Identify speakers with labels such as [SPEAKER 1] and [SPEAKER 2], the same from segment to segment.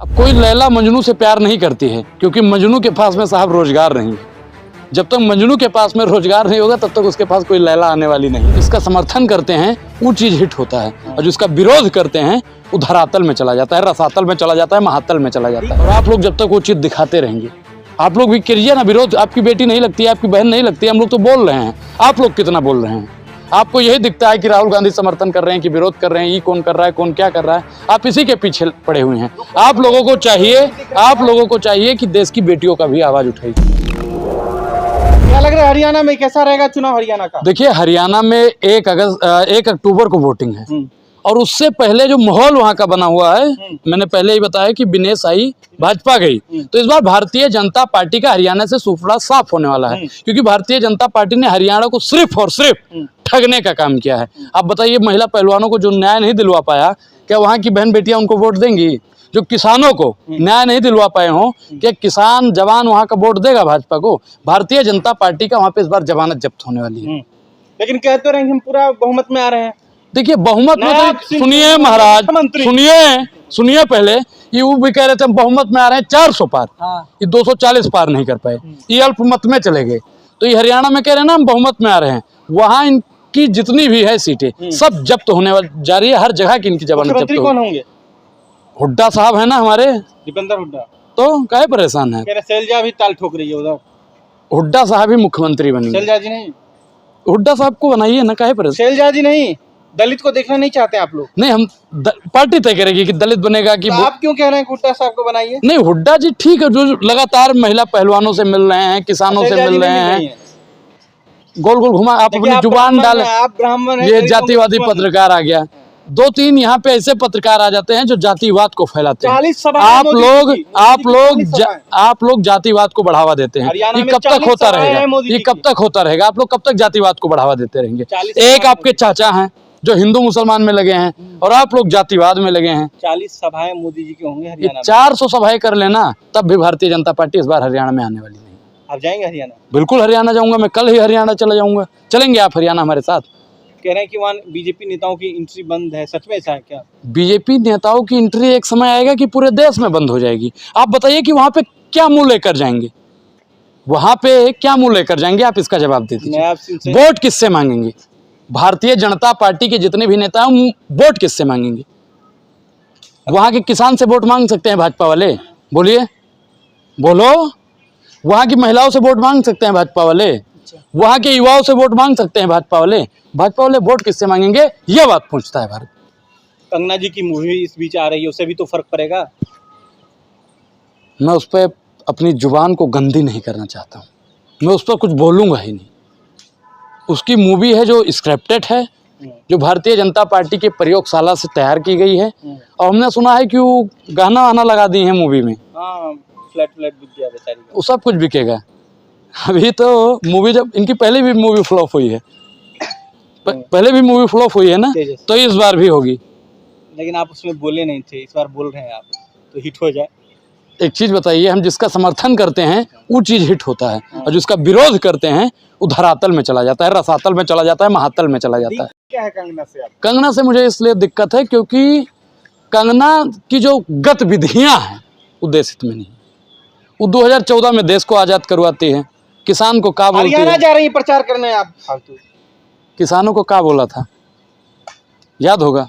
[SPEAKER 1] अब कोई लैला मजनू से प्यार नहीं करती है क्योंकि मजनू के पास में साहब रोजगार नहीं है। जब तक मजनू के पास में रोजगार नहीं होगा तब तक उसके पास कोई लैला आने वाली नहीं। इसका समर्थन करते हैं वो चीज हिट होता है और जिसका विरोध करते हैं वो धरातल में चला जाता है, रसातल में चला जाता है, महातल में चला जाता है। और आप लोग जब तक वो चीज दिखाते रहेंगे, आप लोग भी करिए ना विरोध। आपकी बेटी नहीं लगती है, आपकी बहन नहीं लगती है, हम लोग तो बोल रहे हैं, आप लोग कितना बोल रहे हैं। आपको यही दिखता है कि राहुल गांधी समर्थन कर रहे हैं कि विरोध कर रहे हैं, ये कौन कर रहा है, कौन क्या कर रहा है, आप इसी के पीछे पड़े हुए हैं। आप लोगों को चाहिए कि देश की बेटियों का भी आवाज उठाइए।
[SPEAKER 2] क्या लग रहा है हरियाणा में कैसा रहेगा चुनाव हरियाणा का?
[SPEAKER 1] देखिए, हरियाणा में 1 अक्टूबर को वोटिंग है और उससे पहले जो माहौल वहां का बना हुआ है, मैंने पहले ही बताया कि विनेश आई, भाजपा गई, तो इस बार भारतीय जनता पार्टी का हरियाणा से सुफड़ा साफ होने वाला है क्योंकि भारतीय जनता पार्टी ने हरियाणा को सिर्फ और सिर्फ ठगने का काम किया है। आप बताइए, महिला पहलवानों को जो न्याय नहीं दिलवा पाया, क्या वहां की बहन बेटियां उनको वोट देंगी? जो किसानों को न्याय नहीं दिलवा पाए हों, क्या किसान जवान वहां का वोट देगा भाजपा को? भारतीय जनता पार्टी का वहां पे इस बार जमानत जब्त होने वाली है।
[SPEAKER 2] लेकिन कहते रहे हम पूरा बहुमत में आ रहे हैं।
[SPEAKER 1] देखिए, बहुमत में तो सुनिए महाराज, सुनिए पहले, ये वो भी कह रहे थे हम बहुमत में आ रहे हैं 400 पार, ये 240 पार नहीं कर पाए, ये अल्पमत में चले गए। तो ये हरियाणा में कह रहे हैं ना हम बहुमत में आ रहे हैं, वहां इनकी जितनी भी है सीटें सब जब्त होने वाली जा रही है, हर जगह की इनकी जबान जब्त
[SPEAKER 2] कौन होंगे?
[SPEAKER 1] हुड्डा साहब है ना हमारे,
[SPEAKER 2] दीपेंद्र हुड्डा।
[SPEAKER 1] तो काहे परेशान है?
[SPEAKER 2] शैलजा भी ताल ठोक रही है उधर।
[SPEAKER 1] हुड्डा साहब ही मुख्यमंत्री बनेंगे।
[SPEAKER 2] शैलजा जी नहीं,
[SPEAKER 1] हुड्डा साहब को बनाइए ना, काहे परेशान?
[SPEAKER 2] शैलजा जी नहीं, दलित को देखना नहीं चाहते आप लोग?
[SPEAKER 1] नहीं, हम पार्टी तय करेगी कि दलित बनेगा कि
[SPEAKER 2] तो आप क्यों कह रहे हैं हुड्डा साहब को बनाइए? नहीं,
[SPEAKER 1] हुड्डा जी ठीक है, जो लगातार महिला पहलवानों से मिल रहे हैं, किसानों से मिल रहे हैं, गोल गोल घुमा, आप अपनी जुबान डाले।
[SPEAKER 2] आप ब्राह्मण हैं,
[SPEAKER 1] ये जातिवादी पत्रकार आ गया, 2-3 यहाँ पे ऐसे पत्रकार आ जाते हैं जो जातिवाद को फैलाते हैं। आप लोग जातिवाद को बढ़ावा देते हैं। ये कब तक होता रहेगा? ये कब तक होता रहेगा? आप लोग कब तक जातिवाद को बढ़ावा देते रहेंगे? एक आपके चाचा हैं जो हिंदू मुसलमान में लगे हैं और आप लोग जातिवाद में लगे हैं।
[SPEAKER 2] 40 सभाएं मोदी जी की होंगी हरियाणा में।
[SPEAKER 1] 400 सभाएं कर लेना, तब भी भारतीय जनता पार्टी इस बार हरियाणा में आने वाली नहीं।
[SPEAKER 2] आप जाएंगे हरियाणा?
[SPEAKER 1] बिल्कुल हरियाणा जाऊंगा, मैं कल ही हरियाणा चला जाऊंगा। चलेंगे आप हरियाणा हमारे साथ?
[SPEAKER 2] कह रहे हैं कि वहाँ बीजेपी नेताओं की एंट्री बंद है, सच में ऐसा है क्या?
[SPEAKER 1] बीजेपी नेताओं की एंट्री एक समय आएगा कि पूरे देश में बंद हो जाएगी। आप बताइए कि वहां पे क्या मुंह लेकर जाएंगे? वहां पे क्या मुंह लेकर जाएंगे? आप इसका जवाब दे दीजिए। वोट किससे मांगेंगे? भारतीय जनता पार्टी के जितने भी नेता हैं वोट किससे मांगेंगे? वहां के किसान से वोट मांग सकते हैं भाजपा वाले? बोलिए, बोलो। वहां की महिलाओं से वोट मांग सकते हैं भाजपा वाले? वहां के युवाओं से वोट मांग सकते हैं भाजपा वाले? भाजपा वाले वोट किससे मांगेंगे, ये बात पूछता है भारत।
[SPEAKER 2] कंगना जी की मूवी इस बीच आ रही है, उससे भी तो फर्क पड़ेगा।
[SPEAKER 1] मैं उस पर अपनी जुबान को गंदी नहीं करना चाहता हूँ, मैं उस पर कुछ बोलूँगा ही नहीं। उसकी मूवी है जो स्क्रिप्टेड है, जो भारतीय जनता पार्टी के प्रयोगशाला से तैयार की गई है और हमने सुना है कि वो गाना वाना लगा दिए हैं मूवी में।
[SPEAKER 2] फ्लैट बिक गया बेचारी,
[SPEAKER 1] वो सब कुछ बिकेगा। अभी तो मूवी, जब इनकी पहले भी मूवी फ्लॉप हुई है, पहले भी मूवी फ्लॉप हुई है ना, तो इस बार भी होगी।
[SPEAKER 2] लेकिन आप उसमें बोले नहीं थे, इस बार बोल रहे हैं आप, तो हिट हो जाए।
[SPEAKER 1] एक चीज बताइए, हम जिसका समर्थन करते हैं वो चीज हिट होता है और जिसका विरोध करते हैं वो धरातल में चला जाता है, रसातल में चला जाता है, महातल में चला जाता है।
[SPEAKER 2] क्या है कंगना से?
[SPEAKER 1] कंगना से मुझे इसलिए दिक्कत है क्योंकि कंगना की जो गतिविधियां हैं वो देश हित में नहीं। वो 2014 में देश को आजाद करवाती है, किसान को क्या बोलती है?
[SPEAKER 2] हरियाणा जा रही है प्रचार करने आप फालतू।
[SPEAKER 1] किसानों को क्या बोला था, याद होगा?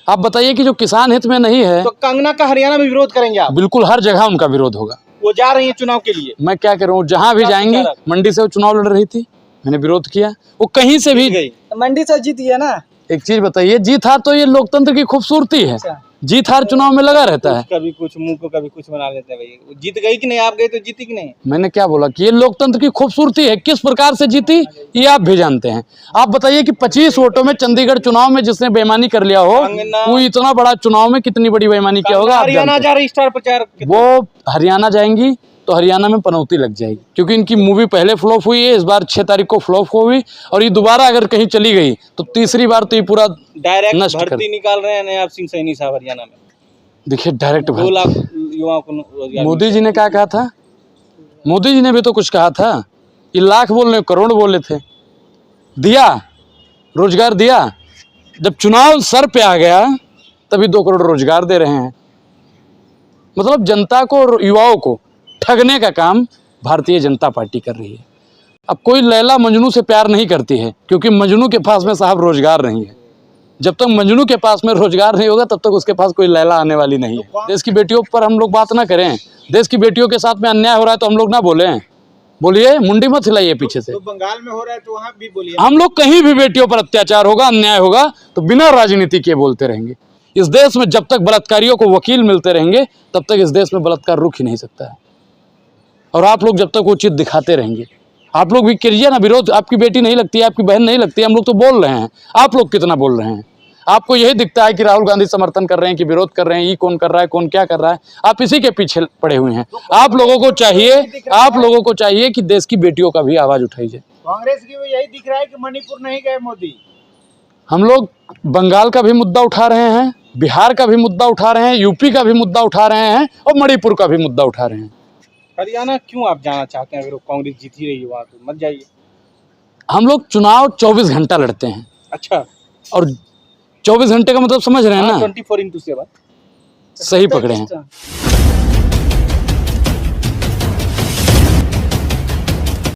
[SPEAKER 1] आप बताइए कि जो किसान हित में नहीं है,
[SPEAKER 2] तो कंगना का हरियाणा में विरोध करेंगे आप?
[SPEAKER 1] बिल्कुल, हर जगह उनका विरोध होगा।
[SPEAKER 2] वो जा रही है चुनाव के लिए।
[SPEAKER 1] मैं क्या कर रहा हूँ, जहां भी जाएंगे, मंडी से वो चुनाव लड़ रही थी, मैंने विरोध किया। वो कहीं से भी
[SPEAKER 2] गई, मंडी से जीती है ना।
[SPEAKER 1] एक चीज बताइए, जीत हार तो ये लोकतंत्र की खूबसूरती है। जीत हार चुनाव में लगा रहता है।
[SPEAKER 2] कभी कुछ मुंह को कभी कुछ बना लेते हैं भाई। जीत गई कि नहीं? आप गए तो जीती कि नहीं?
[SPEAKER 1] मैंने क्या बोला कि ये लोकतंत्र की खूबसूरती है। किस प्रकार से जीती ये आप भी जानते हैं। आप बताइए कि 25 वोटों में चंडीगढ़ चुनाव में जिसने बेईमानी कर लिया हो, वो इतना बड़ा चुनाव में कितनी बड़ी बेईमानी किया होगा?
[SPEAKER 2] हरियाणा जा रही स्टार प्रचार,
[SPEAKER 1] वो हरियाणा जाएंगी तो हरियाणा में पनौती लग जाएगी क्योंकि इनकी मूवी पहले फ्लॉप हुई है, इस बार 6 तारीख को फ्लॉप हुई और ये दोबारा अगर कहीं चली गई तो तीसरी बार तो ये पूरा
[SPEAKER 2] डायरेक्ट भर्ती निकाल रहे हैं नवाब सिंह सैनी साहब हरियाणा में।
[SPEAKER 1] देखिए, डायरेक्ट
[SPEAKER 2] 2 लाख युवाओं को रोजगार।
[SPEAKER 1] मोदी जी ने क्या कहा था? मोदी जी ने भी तो कुछ कहा था। ये लाख बोल रहे, करोड़ बोले थे, दिया रोजगार दिया। जब चुनाव सर पे आ गया तभी 2 करोड़ रोजगार दे रहे हैं। मतलब जनता को और युवाओं को ठगने का काम भारतीय जनता पार्टी कर रही है। अब कोई लैला मजनू से प्यार नहीं करती है, क्योंकि मजनू के पास में साहब रोजगार नहीं है। जब तक मजनू के पास में रोजगार नहीं होगा तब तक उसके पास कोई लैला आने वाली नहीं है। देश की बेटियों पर हम लोग बात ना करें, देश की बेटियों के साथ में अन्याय हो रहा है तो हम लोग ना बोलें। बोलिए, मुंडी मत हिलाइए पीछे से।
[SPEAKER 2] तो बंगाल में हो रहा है तो वहाँ भी बोलिए।
[SPEAKER 1] हम लोग कहीं भी बेटियों पर अत्याचार होगा, अन्याय होगा तो बिना राजनीति के बोलते रहेंगे। इस देश में जब तक बलात्कारियों को वकील मिलते रहेंगे तब तक इस देश में बलात्कार रुक ही नहीं सकता है। और आप लोग जब तक वो चीज़ दिखाते रहेंगे, आप लोग भी कीजिए ना विरोध। आपकी बेटी नहीं लगती है, आपकी बहन नहीं लगती है, हम लोग तो बोल रहे हैं। आप लोग कितना बोल रहे हैं? आपको यही दिखता है कि राहुल गांधी समर्थन कर रहे हैं कि विरोध कर रहे हैं, ये कौन कर रहा है, कौन क्या कर रहा है। आप इसी के पीछे पड़े हुए हैं। आप लोगों को चाहिए कि देश की बेटियों का भी आवाज उठाई जाए।
[SPEAKER 2] कांग्रेस की भी यही दिख रहा है कि मणिपुर नहीं गए मोदी।
[SPEAKER 1] हम लोग बंगाल का भी मुद्दा उठा रहे हैं, बिहार का भी मुद्दा उठा रहे हैं, यूपी का भी मुद्दा उठा रहे हैं और मणिपुर का भी मुद्दा उठा रहे हैं।
[SPEAKER 2] हरियाणा क्यों आप जाना चाहते हैं? अगर कांग्रेस जीत ही रही है वहाँ तो मत जाइए।
[SPEAKER 1] हम लोग चुनाव 24 घंटा लड़ते हैं।
[SPEAKER 2] अच्छा,
[SPEAKER 1] और 24 घंटे का मतलब समझ रहे हैं ना?
[SPEAKER 2] 24x7
[SPEAKER 1] सही पकड़े हैं।